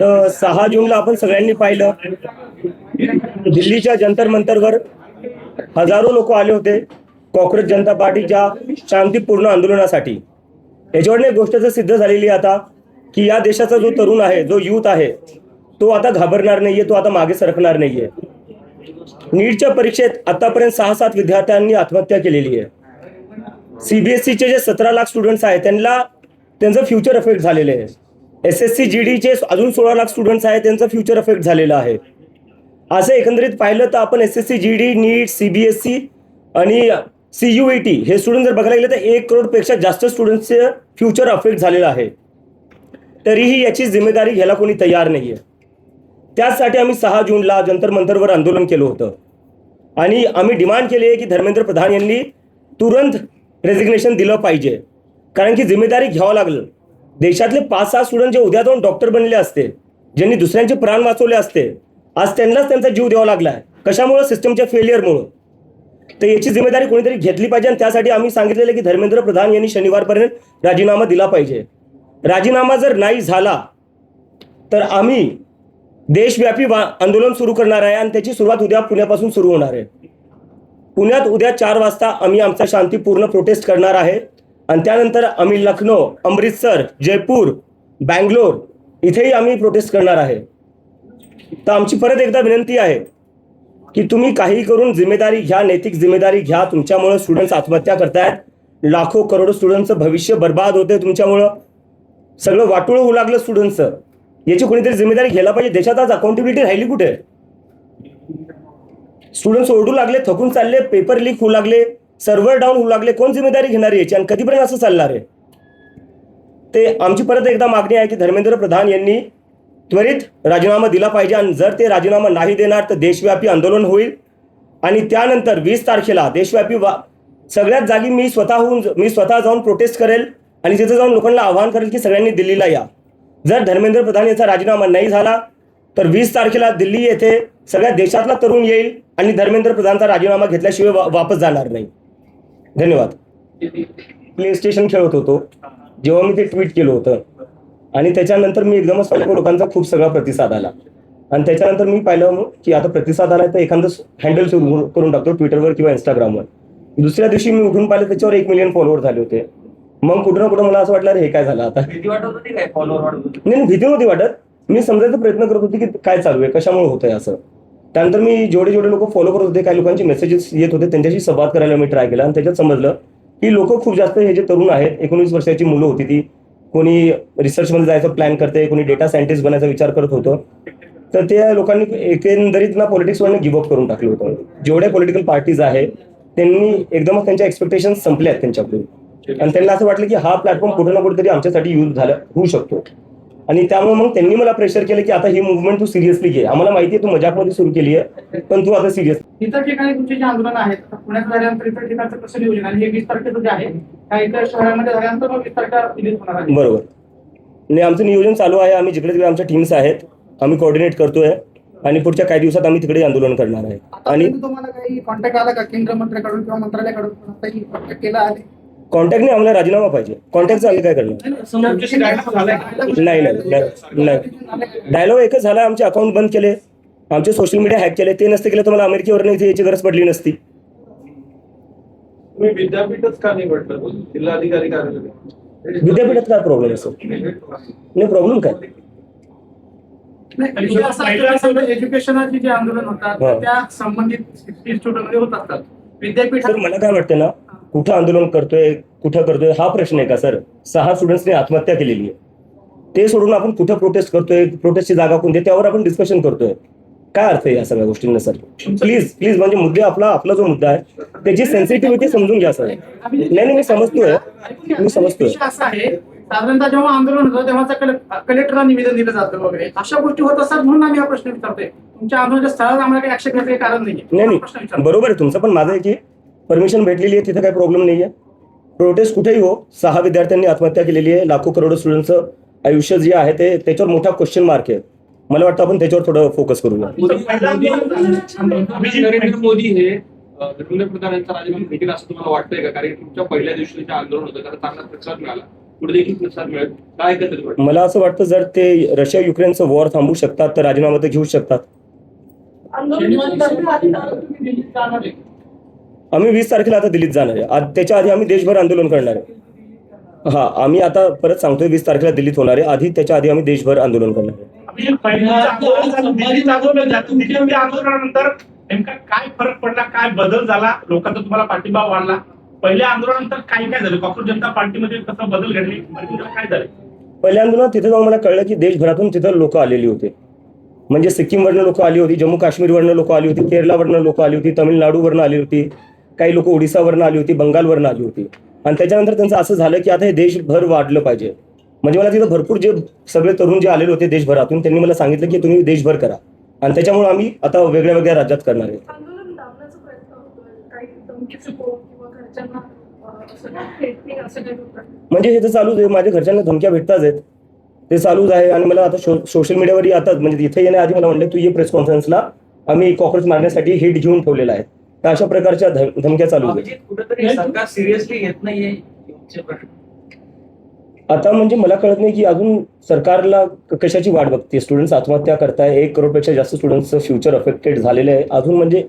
तर 6 जूनला आपण सगळ्यांनी पाहिलं, दिल्लीच्या जंतर मंतरवर हजारो लोक आले होते कॉक्रोच जनता पार्टीच्या शांतीपूर्ण आंदोलनासाठी. याच्यावर एक गोष्ट तर सिद्ध झालेली आहे आता की या देशाचा जो तरुण आहे, जो यूथ आहे, तो आता घाबरणार नाहीये, तो आता मागे सरकणार नाहीये. नीटच्या परीक्षेत आतापर्यंत 6-7 विद्यार्थ्यांनी आत्महत्या केलेली आहे. सीबीएसईचे जे 17 लाख स्टुडंट्स आहेत त्यांचं फ्युचर अफेक्ट झालेलं आहे. SSC GDचे अजून 16 लाख स्टुडंट्स आहेत, त्यांचं फ्युचर अफेक्ट झालेलं आहे. असं एकंदरीत पाहिलं तर आपण SSC GD, नीट, CBSE आणि CUET हे स्टुडंट जर बघायला गेले तर 1 करोडपेक्षा जास्त स्टुडंट्सचे फ्युचर अफेक्ट झालेलं आहे. तरीही याची जिम्मेदारी घ्यायला कोणी तयार नाहीये. त्यासाठी आम्ही 6 जूनला जंतर मंतरवर आंदोलन केलं होतं आणि आम्ही डिमांड केली आहे की धर्मेंद्र प्रधान यांनी तुरंत रेजिग्नेशन दिलं पाहिजे. कारण की जिम्मेदारी घ्यावं लागलं. देशातले 5-6 स्टुडंट जे उद्या जाऊन डॉक्टर बनले असते, ज्यांनी दुसऱ्यांचे प्राण वाचवले असते, आज त्यांनाच त्यांचा जीव द्यावा लागला आहे. कशामुळे? सिस्टमच्या फेलियरमुळे. तर याची जिम्मेदारी कोणीतरी घेतली पाहिजे आणि त्यासाठी आम्ही सांगितलेलं की धर्मेंद्र प्रधान यांनी शनिवारपर्यंत राजीनामा दिला पाहिजे. राजीनामा जर नाही झाला तर आम्ही देशव्यापी आंदोलन सुरू करणार आहे आणि त्याची सुरुवात उद्या पुण्यापासून सुरू होणार आहे. पुण्यात उद्या 4 वाजता आम्ही आमचा शांतीपूर्ण प्रोटेस्ट करणार आहे आणि त्यानंतर आम्ही लखनौ, अमृतसर, जयपूर, बँगलोर इथेही आम्ही प्रोटेस्ट करणार आहे. तर आमची परत एकदा विनंती आहे की तुम्ही काही करून जिम्मेदारी घ्या, नैतिक जिम्मेदारी घ्या. तुमच्यामुळे स्टुडंट्स आत्महत्या करतायत, लाखो करोडो स्टुडंट्सचं भविष्य बर्बाद होते तुमच्यामुळं, सगळं वाटोळं होऊ लागलं स्टुडंट्सचं. याची कोणीतरी जिम्मेदारी घ्यायला पाहिजे. देशात आज अकाउंटेबिलिटी राहिली कुठे? स्टुडंट्स ओरडू लागले, थकून चालले, पेपर लीक होऊ लागले, सर्व्हर डाऊन होऊ लागले. कोण जिम्मेदारी घेणार याची आणि कधीपर्यंत असं चालणार आहे? ते आमची परत एकदा मागणी आहे की धर्मेंद्र प्रधान यांनी त्वरित राजीनामा दिला पाहिजे आणि जर ते राजीनामा नाही देणार तर देशव्यापी आंदोलन होईल आणि त्यानंतर 20 तारखेला देशव्यापी सगळ्याच जागी मी स्वतः जाऊन प्रोटेस्ट करेल आणि तिथे जाऊन लोकांना आवाहन करेल की सगळ्यांनी दिल्लीला या. जर धर्मेंद्र प्रधान यांचा राजीनामा नाही झाला तर 20 तारखेला दिल्ली येथे सगळ्या देशातला तरुण येईल आणि धर्मेंद्र प्रधानचा राजीनामा घेतल्याशिवाय वापस जाणार नाही. धन्यवाद. प्ले स्टेशन खेळत होतो जेव्हा मी ते ट्विट केलं होतं आणि त्याच्यानंतर मी एकदमच पाहिलं लोकांचा खूप सगळा प्रतिसाद आला आणि त्याच्यानंतर मी पाहिलं की आता प्रतिसाद आला तर एखादं हँडल सुरू करून टाकतो ट्विटरवर किंवा इंस्टाग्रामवर. दुसऱ्या दिवशी मी उठून पाहिलं त्याच्यावर 1 मिलियन फॉलोअर झाले होते. मग कुठं ना कुठं मला असं वाटलं हे काय झालं आता. भीती वाटत होती काय फॉलोअर? नाही, भीती नव्हती वाटत. मी समजायचा प्रयत्न करत होते की काय चालू आहे, कशामुळे होतंय असं. त्यानंतर मी जेवढे लोक फॉलो करत होते, काही लोकांचे मेसेजेस येत होते, त्यांच्याशी संवाद करायला मी ट्राय केला आणि त्याच्यात समजलं की लोक खूप जास्त हे जे तरुण आहेत, 19 वर्षाची मुलं होती ती, कोणी रिसर्चमध्ये जायचं प्लॅन करते, कोणी डेटा सायंटिस्ट बनायचा विचार करत होतं. तर त्या लोकांनी एकंदरीत ना पॉलिटिक्सवरनं गिव्हअप करून टाकलं होतं. जेवढ्या पॉलिटिकल पार्टीज आहेत त्यांनी एकदमच त्यांच्या एक्सपेक्टेशन संपल्या आहेत त्यांच्याकडून आणि त्यांना असं वाटलं की हा प्लॅटफॉर्म कुठे ना कुठेतरी आमच्यासाठी यूज होऊ शकतो आणि त्यामुळे मग त्यांनी मला प्रेशर केलं की आता ही मुवमेंट तू सिरियसली घे. आम्हाला माहिती आहे तू मजाकमध्ये सुरू केली आहे, पण तू आता सिरियस. इतर ठिकाणी तुमचे जे आंदोलन आहेत पुण्यात झाल्यानंतर इतर ठिकाणचं कसं नियोजन आणि हे 20 तारखेचं जे आहे त्या इतर शहरांमध्ये झाल्यानंतर मग 20 तारखेला रिलीज होणार आहे? बरोबर. नाही, आमचं नियोजन चालू आहे. आम्ही जिकडे तिकडे आमच्या टीम्स आहेत, आम्ही कोऑर्डिनेट करतोय आणि पुढच्या काही दिवसात आम्ही तिकडे आंदोलन करणार आहे. आणि तुम्हाला काही कॉन्टॅक्ट आला का केंद्र मंत्र्याकडून किंवा मंत्रालयाकडून कॉन्टॅक्ट केला आहे? कॉन्टॅक्ट नाही, आम्हाला राजीनामा पाहिजे. कॉन्टॅक्टचं आम्ही काय करणार? नाही, डायलॉग एकच झाला. आमचे अकाउंट बंद केले, आमचे सोशल मीडिया हॅक केले. ते नसते केलं तर मला अमेरिकेवर नाही याची गरज पडली नसती. तुम्ही विद्यापीठच का नाही म्हटलं? जिल्हाधिकारी कार्यालय विद्यापीठात काय प्रॉब्लेम असेल? नाही, प्रॉब्लेम काय? एज्युकेशनचे जे आंदोलन होतात त्या संबंधित इन्स्टिट्यूटमध्ये होत असतात. विद्यापीठ सर, मला काय वाटतं ना, कुठं आंदोलन करतोय, कुठं करतोय हा प्रश्न आहे का सर? 6 स्टुडंट्सने आत्महत्या केलेली आहे, ते सोडून आपण कुठं प्रोटेस्ट करतोय, प्रोटेस्टची जागा कोणती, त्यावर आपण डिस्कशन करतोय. काय अर्थ आहे या सगळ्या गोष्टींना सर? प्लीज म्हणजे मुद्दे आपला जो मुद्दा आहे त्याची सेन्सिटिव्हिटी समजून घ्या सर. नाही, मी समजतोय. असं आहे साधारणतः जेव्हा आंदोलन होतं तेव्हा कलेक्टरला निवेदन दिलं जातं वगैरे अशा गोष्टी होत असतात म्हणून आम्ही हा प्रश्न विचारतोय. तुमच्या आंदोलनाच्या स्थळात आम्हाला काही ऍक्शन घ्यायचं कारण नाही, बरोबर आहे तुमचं, पण माझं आहे की परमिशन भेटलेली आहे, तिथे काही प्रॉब्लेम नाही आहे. प्रोटेस्ट कुठेही हो, 6 विद्यार्थ्यांनी आत्महत्या केलेली आहे, लाखो करोडो स्टुडंटचं आयुष्य जे आहे त्याच्यावर मोठा क्वेश्चन मार्क आहे. मला वाटतं आपण त्याच्यावर थोडं फोकस करूया. नरेंद्र मोदी हे धर्मेंद्र प्रधान यांचा राजीनामा घेतील असं तुम्हाला वाटतंय का? कारण तुमच्या पहिल्या दिवशीच्या आंदोलन होतं त्याला चांगला प्रतिसाद मिळाला. पुढे देखील प्रसार मिळेल काय एकत्रित वाटतं? मला असं वाटतं जर ते रशिया युक्रेनचं वॉर थांबवू शकतात तर राजीनामा तर घेऊ शकतात. आम्ही 20 तारखेला आता दिल्लीत जाणार आहे. त्याच्या आधी आम्ही देशभर आंदोलन करणार आहे. हा, आम्ही आता परत सांगतोय 20 तारखेला दिल्लीत होणार आहे. आधी त्याच्या आधी आम्ही देशभर आंदोलन करणार आहे. आंदोलनानंतर नेमका काय फरक पडला, काय बदल झाला, लोकांचा तुम्हाला पाठिंबा वाढला? पहिल्या आंदोलनानंतर काय काय झालं? कॉक्रोच जनता पार्टीमध्ये कसा बदल घडले, काय झाले? पहिल्या आंदोलनात तिथे जाऊन मला कळलं की देशभरातून तिथं लोक आलेली होते. म्हणजे सिक्कीमवरनं लोक आली होती, जम्मू काश्मीरवरनं लोक आली होती, केरळवरनं लोक आली होती, तमिळनाडूवरनं आली होती, काही लोक ओडिसावरनं आली होती, बंगालवरनं आली होती. आणि त्याच्यानंतर त्यांचं असं झालं की आता हे देशभर वाढलं पाहिजे. म्हणजे मला तिथं भरपूर जे सगळे तरुण जे आलेले होते देशभरातून त्यांनी मला सांगितलं की तुम्ही देशभर करा. आणि त्याच्यामुळे आम्ही आता वेगळ्या वेगळ्या राज्यात करणार आहे. आंदोलन दाबण्याचा प्रयत्न होतोय, काही धमकीचे फोन किंवा घरच्यांना असं भेटणे असं काही होतं? म्हणजे हे तर चालूच आहे. माझ्या घरच्यांना धमक्या भेटताच आहेत, ते चालूच आहे. आणि मला आता सोशल मीडियावरही आता म्हणजे इथे येण्याआधी मला म्हणले तू ये प्रेस कॉन्फरन्सला, आम्ही कॉक्रोच मारण्यासाठी हिट घेऊन ठेवलेला आहे. तर अशा प्रकारच्या धमक्या चालू आहेत. कुठेतरी सरकार सिरियसली घेत नाहीये तुमचे प्रश्न. आता म्हणजे मला कळत नाही की अजून सरकारला कशाची वाट बघते. स्टुडंट्स आत्महत्या करताय, 1 करोडपेक्षा जास्त स्टुडंट्सचं फ्युचर अफेक्टेड झालेलं आहे. अजून म्हणजे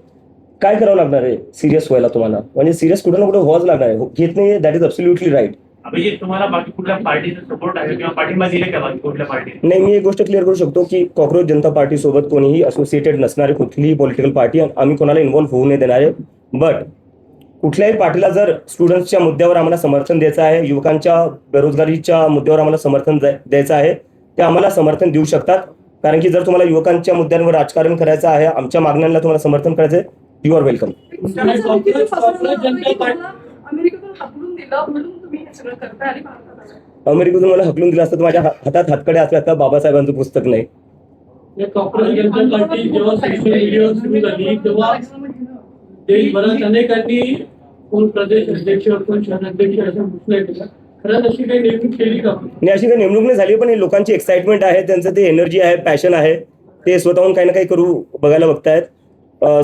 काय करावं लागणार आहे सिरियस व्हायला तुम्हाला? म्हणजे सिरियस कुठं ना कुठं व्हावंच लागणार आहे. घेत नाही, that is absolutely right. Abhijit, तुम्हाला बाकी कुठल्या पार्टीचा सपोर्ट आहे किंवा पाठिंबा दिले का बाकी कुठल्या पार्टी? नाही, मी एक गोष्ट क्लिअर करू शकतो की कॉक्रोच जनता पार्टी सोबत कोणीही असोसिएटेड नसणारे कुठलीही पॉलिटिकल पार्टी आम्ही कोणाला इन्व्हॉल्व्ह होऊ नाही देणार आहे. बट कुठल्याही पार्टीला जर स्टुडंट्सच्या मुद्द्यावर आम्हाला समर्थन द्यायचं आहे, युवकांच्या बेरोजगारीच्या मुद्द्यावर आम्हाला समर्थन द्यायचं आहे, ते आम्हाला समर्थन देऊ शकतात. कारण की जर तुम्हाला युवकांच्या मुद्द्यांवर राजकारण करायचं आहे, आमच्या मागण्यांना तुम्हाला समर्थन करायचं आहे, यू आर वेलकम. अमेरिकेतून हाकलून दिलं म्हणून तुम्ही हे सगळं करताय आणि भारतात आलाय. अमेरिकेतून मला हकलून दिलं असतं तर माझ्या हातात हातकडे असल्या असता बाबासाहेबांचं पुस्तक नाही. कॉक्रोच जनता पार्टी जेव्हा सोशल मीडियावर सुरू झाली तेव्हा देशभरात अनेकांनी कोण प्रदेश अध्यक्ष कोण शहराध्यक्ष असं घोषणा केल्या. खरंच अशी काही नेमणूक केली का? आणि अशी काही नेमणूक नाही झाली, पण हे लोकांची एक्साइटमेंट आहे, त्यांचं ते एनर्जी आहे, पॅशन आहे, ते स्वतःहून काही ना काही करू बघायला बघतायत.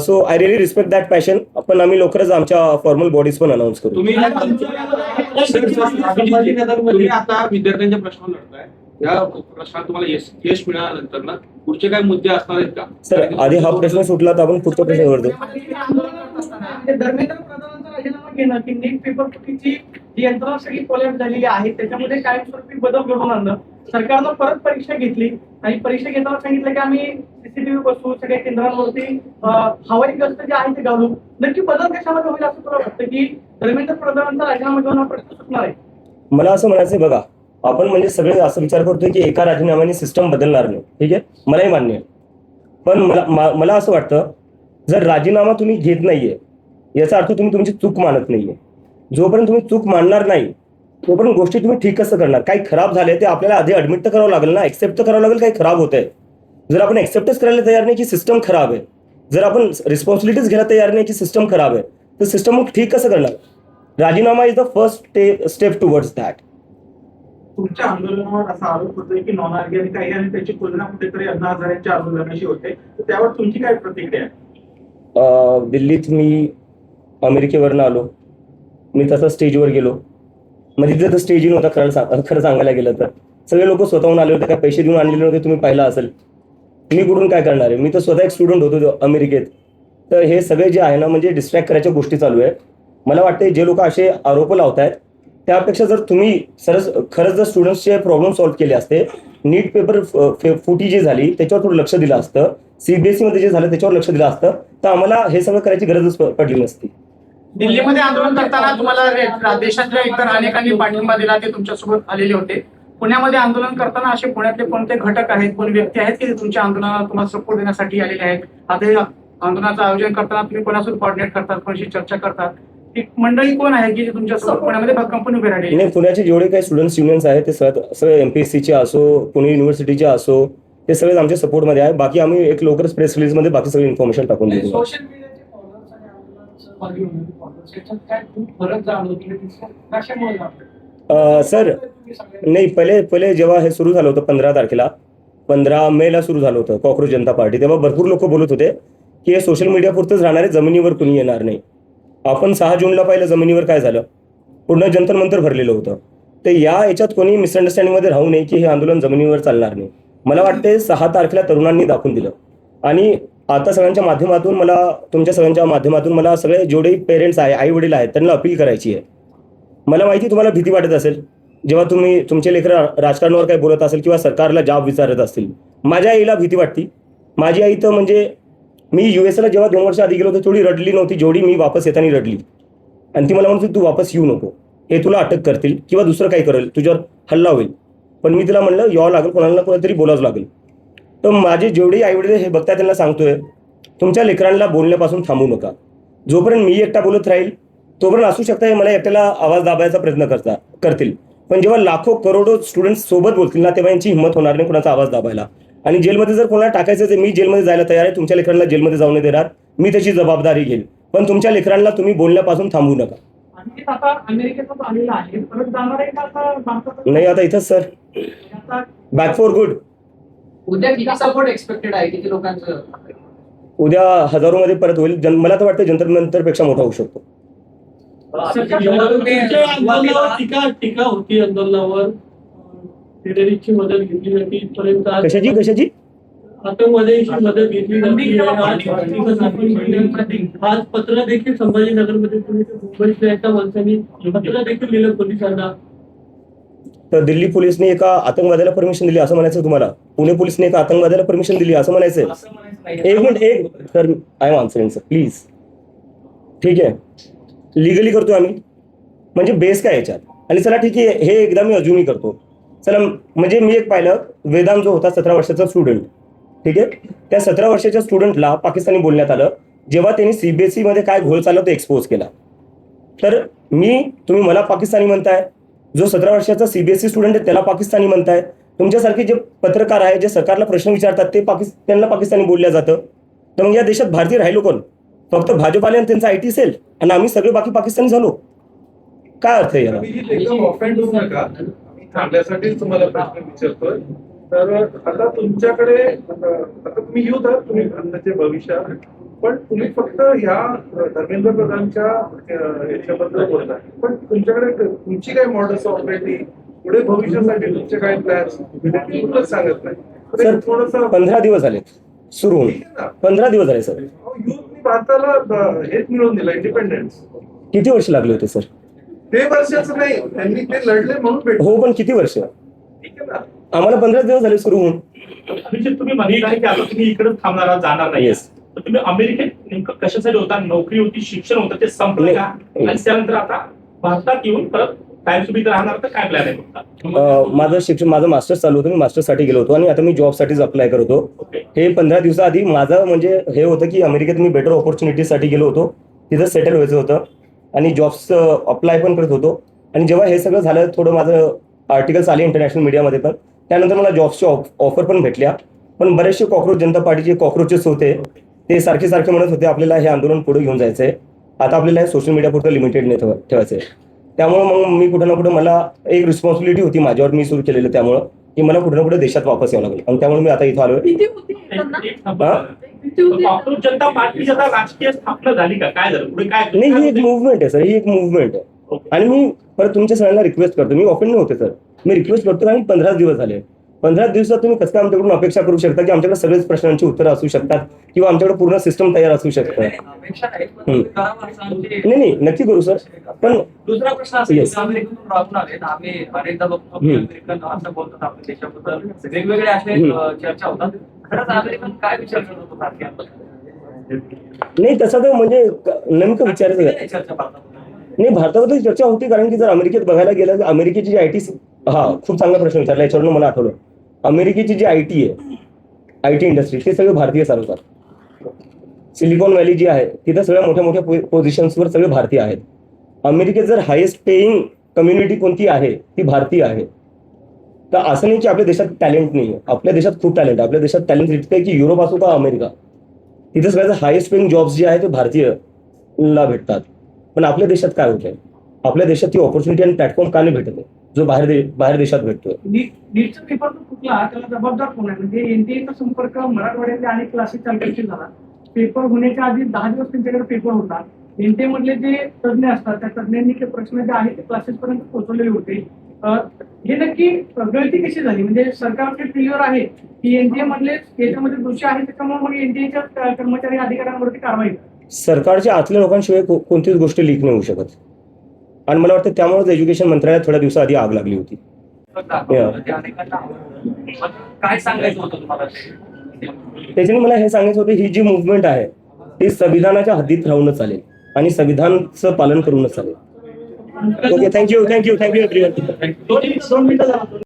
So I really respect that passion. पण आम्ही लवकरच आमच्या फॉर्मल बॉडीज पण अनाऊन्स करू. तुम्ही आता विद्यार्थ्यांच्या प्रश्न लढताय, या प्रश्नात तुम्हाला यश मिळाल्यानंतर ना पुढचे काय मुद्दे असणार आहेत का? सर, आधी हा प्रश्न सुटला तर आपण पुढच्या प्रश्नावर जाऊ. धर्मेंद्र प्रधानांचा राजीनामा घेणं की नीट पेपर फुटीची जी यंत्रणा सगळी कोलॅप्स झालेली आहे त्याच्यामध्ये कायमस्वरूपी बदल घडवून आणलं. सरकारनं परत परीक्षा घेतली आणि परीक्षा घेताना सांगितलं की आम्ही सीसीटीव्ही बसवू, सगळ्या केंद्रांवरती हवाई गस्त जे आहे ते घालू. नक्की बदल कशामध्ये होईल असं तुला वाटतं की धर्मेंद्र प्रधानांचा राजीनामा घेऊन हा प्रश्न सुटणार आहे? मला असं म्हणायचंय, बघा आपण म्हणजे सगळे असं विचार करतोय की एका राजीनाम्याने सिस्टम बदलणार नाही. ठीक आहे, मलाही मान्य आहे. पण मला असं वाटतं जर राजीनामा तुम्ही घेत नाहीये याचा अर्थ तुम्ही तुमची चूक मानत नाहीये. जोपर्यंत तुम्ही चूक मानणार नाही तोपर्यंत गोष्टी तुम्ही ठीक कसं करणार? काही खराब झाले ते आपल्याला आधी ऍडमिट तर करावं लागेल ना, एक्सेप्ट तर करावं लागेल काही खराब होत आहे. जर आपण एक्सेप्टच करायला तयार नाही की सिस्टम खराब आहे, जर आपण रिस्पॉन्सिबिलिटीज घ्यायला तयार नाही की सिस्टम खराब आहे, तर सिस्टम मग ठीक कसं करणार? राजीनामा is the first step towards that. तुमच्या आंदोलनावर असा आरोप होतोय की नॉन आरगी आणि काही आणि त्याची तुलना कुठेतरी अण्णा हजारेंच्या आंदोलनाशी होते, तर त्यावर तुमची काय प्रतिक्रिया आहे? दिल्लीत मी अमेरिकेवरनं आलो, मी तसं स्टेजवर गेलो. मग तिथे तर स्टेजही नव्हता खरं सांगायला गेलं तर. सगळे लोक स्वतःहून आले होते, काय पैसे देऊन आणलेले नव्हते. तुम्ही पाहिलं असेल. मी कुठून काय करणार आहे? मी तर स्वतः एक स्टुडंट होतो अमेरिकेत. तर हे सगळे जे आहे ना म्हणजे डिस्ट्रॅक्ट करायच्या गोष्टी चालू आहे. मला वाटते जे लोक असे आरोप लावतायत त्यापेक्षा जर तुम्ही खरंच जर स्टुडंट्सचे प्रॉब्लेम सॉल्व्ह केले असते, नीट पेपर फुटी जी झाली त्याच्यावर थोडं लक्ष दिलं असतं, सीबीएसई मध्ये जे झालं त्याच्यावर लक्ष दिलं असतं, तर आम्हाला हे सगळं करायची गरजच पडली नसती. दिल्लीमध्ये आंदोलन करताना तुम्हाला देशातल्या इतर अनेकांनी पाठिंबा दिला, ते तुमच्यासोबत आलेले होते. पुण्यामध्ये आंदोलन करताना असे पुण्यातले कोणते घटक आहेत, कोण व्यक्ती आहेत की तुमच्या आंदोलनाला तुम्हाला सपोर्ट देण्यासाठी आलेले आहेत? आता हे आंदोलनाचं आयोजन करताना तुम्ही कोणासोबत कोऑर्डिनेट करतात, कोणाशी चर्चा करतात? ती मंडळी कोण आहे की तुमच्यासोबत पुण्यामध्ये भक्कमपणे उभे राहिली? नाही, पुण्याचे जेवढे काही स्टुडंट्स युनियन्स आहेत ते सगळे एमपीएससीचे असो, पुणे युनिव्हर्सिटीचे असो, ते सगळे आमच्या सपोर्टमध्ये आहे. बाकी आम्ही एक लवकरच प्रेस रिलीजमध्ये बाकी सगळी इन्फॉर्मेशन टाकून देतो. सोशल मीडियाचे फॉलोअर्स आणि आंदोलनाचं मागे होणारे फॉलोअर्स याच्यात काय खूप फरक जाणवतो कशामुळे जाणवतो? सर नाही, पहिले जेव्हा हे सुरू झालं होतं 15 मेला सुरू झालं होतं कॉक्रोच जनता पार्टी, तेव्हा भरपूर लोक बोलत होते की हे सोशल मीडिया पुरतंच राहणार आहे, जमिनीवर कुणी येणार नाही. आपण 6 जूनला पाहिलं जमिनीवर काय झालं, पूर्ण जंतर मंतर भरलेलं होतं. तर याच्यात कोणी मिसअंडरस्टँडिंगमध्ये राहू नये की हे आंदोलन जमिनीवर चालणार नाही. मला वाटते 6 तारखेला तरुणांनी दाखवून दिलं. आणि आता सगळ्यांच्या माध्यमातून मला, तुमच्या सगळ्यांच्या माध्यमातून मला सगळे जेवढे पेरेंट्स आहे, आई वडील आहेत, त्यांना अपील करायची आहे. मला माहिती तुम्हाला भीती वाटत असेल जेव्हा तुम्ही तुमचे लेकरं राजकारणावर काही बोलत असेल किंवा सरकारला जाब विचारत असतील. माझ्या आईला भीती वाटते. माझी आई तर म्हणजे मी USA जेव्हा 2 वर्ष आधी गेलो होतो तेवढी रडली नव्हती जेवढी मी वापस येताना रडली. आणि ती मला म्हणते तू वापस येऊ नको, हे तुला अटक करतील किंवा दुसरं काही करेल, तुझ्यावर हल्ला होईल. पण मी तिला म्हणलं यावं लागेल, कोणाला ना कोणातरी बोलावं लागेल. तर माझे जेवढे आईवडील हे बघताय त्यांना सांगतोय, तुमच्या लेकरांना बोलण्यापासून थांबू नका. जोपर्यंत मी एकटा बोलत राहील तोपर्यंत असू शकता हे मला एकट्याला आवाज दाबायचा प्रयत्न करतील. पण जेव्हा लाखो करोडो स्टुडंट्स सोबत बोलतील ना, तेव्हा यांची हिंमत होणार नाही कोणाचा आवाज दाबायला. आणि जेलमध्ये जर कोणाला टाकायचं तर मी जेलमध्ये जायला तयार आहे. तुमच्या लेकरांना जेलमध्ये जाऊ नाही देणार, मी त्याची जबाबदारी घेईल. पण तुमच्या लेकरांना तुम्ही बोलण्यापासून थांबवू नका. आणि आता अमेरिकेतून आलेला आहे, परत जाणार आहे का आता भारतात? नाही, आता इथंच सर, आता बॅक फॉर गुड. उद्या किती सपोर्ट एक्सपेक्टेड आहे, किती लोकांचं? उद्या हजारोमध्ये परत होईल. मला तर वाटतं जंतर मंतरपेक्षा मोठा होऊ शकतो. तुमच्या आंदोलनावर टीका होती, आंदोलनावर टेररिस्टची मदत घेतली जाते इथपर्यंत. कशाची आतंकवाद्यांची मदत घेतली जाते. आज पत्र देखील संभाजीनगरमध्ये तुम्ही मुंबईतल्या एका माणसांनी पत्र देखील लिहिलं पोलिसांना. तर दिल्ली पोलिसने एका आतंकवाद्याला परमिशन दिली असं म्हणायचं तुम्हाला? पुणे पोलिसने एका आतंकवाद्याला परमिशन दिली असं म्हणायचं? एक minute sir, I am answering sir, please. ठीक आहे, लिगली करतो आम्ही, म्हणजे बेस काय याच्यात? आणि चला ठीक आहे, हे एकदा मी अजूनही करतो. चला, म्हणजे मी एक पाहिलं, वेदांत जो होता 17 वर्षाचा स्टुडंट, ठीक आहे, त्या 17 वर्षाच्या स्टुडंटला पाकिस्तानी बोलण्यात आलं जेव्हा त्यांनी CBSE मध्ये काय घोळ चालला तो एक्सपोज केला. तर तुम्ही मला पाकिस्तानी म्हणताय, जो 17 वर्षाचा CBSE स्टुडंट आहे त्याला पाकिस्तानी म्हणताय. तुमच्यासारखे जे पत्रकार आहे, जे सरकारला प्रश्न विचारतात ते त्यांना पाकिस्तानी बोलल्या जातं. तर मग या देशात भारतीय राहिलो कोण? फक्त भाजपाले आणि त्यांचा IT सेल, आणि आम्ही सगळे बाकी पाकिस्तानी झालो? काय अर्थ आहे याला? ऑफेंड होऊ नका, आम्ही थांबल्यासाठीच तुम्हाला प्रश्न विचारतोय. तर आता तुमच्याकडे आता तुम्ही युथ आहात, तुम्ही भारताचे भविष्य आहात, पण तुम्ही फक्त ह्या धर्मेंद्र प्रधानच्या याच्याबद्दल बोलताय, पण तुमच्याकडे तुमची काय मॉडेल्स ऑपरेटी, पुढे भविष्यासाठी तुमचे काय प्लॅन्स कुठलंच सांगत नाही. सर, थोडस 15 दिवस झाले सुरू होऊन, 15 दिवस झाले सर. युथनी भारताला हेच मिळवून दिलं, इंडिपेंडन्स. किती वर्ष लागले होते सर? ते वर्षाचं नाही, त्यांनी ते लढले म्हणून भेटले. हो, पण किती वर्ष? ठीक आहे ना, आम्हाला 15 दिवस झाले सुरू होऊन. अभिजित, तुम्ही म्हणताय की आता तुम्ही इकडेच थांबणार आहात, जाणार नाही. Yes. तर तुम्ही अमेरिकेत नेमकं कशासाठी होता? नोकरी होती, शिक्षण होतं, ते संपलं का? Yes. आणि त्यानंतर आता भारतात येऊन परत कायम सुविधा राहणार, तर काय प्लॅन आहे तुमचा? माझं शिक्षण, माझं मास्टर्स चालू होतं, मी मास्टर्ससाठी गेलो होतो आणि आता मी जॉबसाठीच अप्लाय करत होतो. ओके. हे 15 दिवसाआधी माझं म्हणजे हे होतं की अमेरिकेत मी बेटर ऑपॉर्च्युनिटीसाठी गेलो होतो, तिथं सेटल व्हायचं होतं आणि जॉब्स अप्लाय पण करत होतो. आणि जेव्हा हे सगळं झालं, थोडं माझं आर्टिकल्स आले इंटरनॅशनल मीडियामध्ये पण, त्यानंतर मला जॉब्सच्या ऑफर पण भेटल्या. पण बरेचसे कॉक्रोच जनता पार्टीचे कॉक्रोचेस होते, ते सारखे म्हणत होते आपल्याला हे आंदोलन पुढे घेऊन जायचंय, आता आपल्याला हे सोशल मीडिया पुरतं लिमिटेड नाही ठेवायचंय. त्यामुळे मग मी कुठं ना कुठं, मला एक रिस्पॉन्सिबिलिटी होती माझ्यावर, मी सुरू केलेलं, त्यामुळं की मला कुठं ना कुठं देशात वापस यावं लागेल. आणि त्यामुळे मी आता इथं आलोय. भीती होती त्यांना? भीती होती कॉक्रोच जनता पार्टीची आता राजकीय स्थापना झाली का? काय झालं पुढे? काय नाही, ही एक मुवमेंट आहे सर, ही एक मुवमेंट आहे. आणि मी परत तुमच्या सगळ्यांना रिक्वेस्ट करतो, मी ऑफेंड नव्हते सर, मी रिक्वेस्ट करतो. आणि 15 दिवस झाले, 15 दिवसात तुम्ही कसं काय आमच्याकडून अपेक्षा करू शकता की आमच्याकडे सगळेच प्रश्नांची उत्तरं असू शकतात किंवा आमच्याकडे पूर्ण सिस्टम तयार असू शकतं? नाही, नक्की करू सर. पण दुसरा प्रश्न असा Yes. की अमेरिकेतून राहून आले, आम्ही अनेकदा बघतो की अमेरिकन असं बोलतात आपल्या देशाबद्दल, वेगवेगळे असे चर्चा होतात. खरंच अमेरिकन काय विचार करत होतो भारतीयांबद्दल? नाही, तसं तर म्हणजे नेमकं विचारायचं नाही चर्चा भारताबद्दल. नाही, भारताबद्दल चर्चा होती, कारण की जर अमेरिकेत बघायला गेलं तर अमेरिकेची जी IT, खूप चांगला प्रश्न विचारला, याच्यावरून मला आठवलं. अमेरिकेची जी IT आहे, IT इंडस्ट्री, ते सगळे भारतीय चालवतात. सिलिकॉन व्हॅली जी आहे तिथं सगळ्या मोठ्या पोझिशन्सवर सगळे भारतीय आहेत. अमेरिकेत जर हायेस्ट पेईंग कम्युनिटी कोणती आहे ती भारतीय आहे. तर असं नाही की आपल्या देशात टॅलेंट नाही आहे, आपल्या देशात खूप टॅलेंट आहे. आपल्या देशात टॅलेंट इतकं आहे की युरोप असो का अमेरिका, तिथे सगळ्यात हायेस्ट पेईंग जॉब्स जे आहे ते भारतीयला भेटतात. पण आपल्या देशात काय होत आहे? आपल्या देशात ती ऑपॉर्च्युनिटी आणि प्लॅटफॉर्म का नाही भेटत आहे जो बाहेर देशात भेटतोय? नीटचा पेपर तो फुटला, त्याला जबाबदार कोण आहे? म्हणजे NTA चा संपर्क मराठवाड्यातल्या अनेक क्लासेस चालकांशी झाला. पेपर होण्याच्या आधी 10 दिवस त्यांच्याकडे पेपर होता. NTA मधले जे तज्ञ असतात त्या तज्ञांनी ते प्रश्न जे आहेत ते क्लासेस पर्यंत पोहोचवलेले होते. हे नक्की गळती कशी झाली? म्हणजे सरकारचे फेल्युअर आहे की एनटीए मधले याच्यामध्ये दोषी आहे, त्याच्यामुळे मग एनटीएच्या कर्मचारी अधिकाऱ्यांवरती कारवाई करा? सरकारच्या आतल्या लोकांशिवाय कोणतीच गोष्ट लीक नाही होऊ शकत. आणि मला वाटतं त्यामुळेच एज्युकेशन मंत्रालयात थोड्या दिवसाआधी आग लागली होती. दाखवलं ते अनेकांना आवडलं. पण काय सांगायचं होतं तुम्हाला? त्याच्याने मला हे सांगायचं होतं, ही जी मुवमेंट आहे ती संविधानाच्या हद्दीत राहूनच चालेल आणि संविधानाचं पालन करूनच चालेल. Okay, thank you everyone. दोन मिनिटं झाली.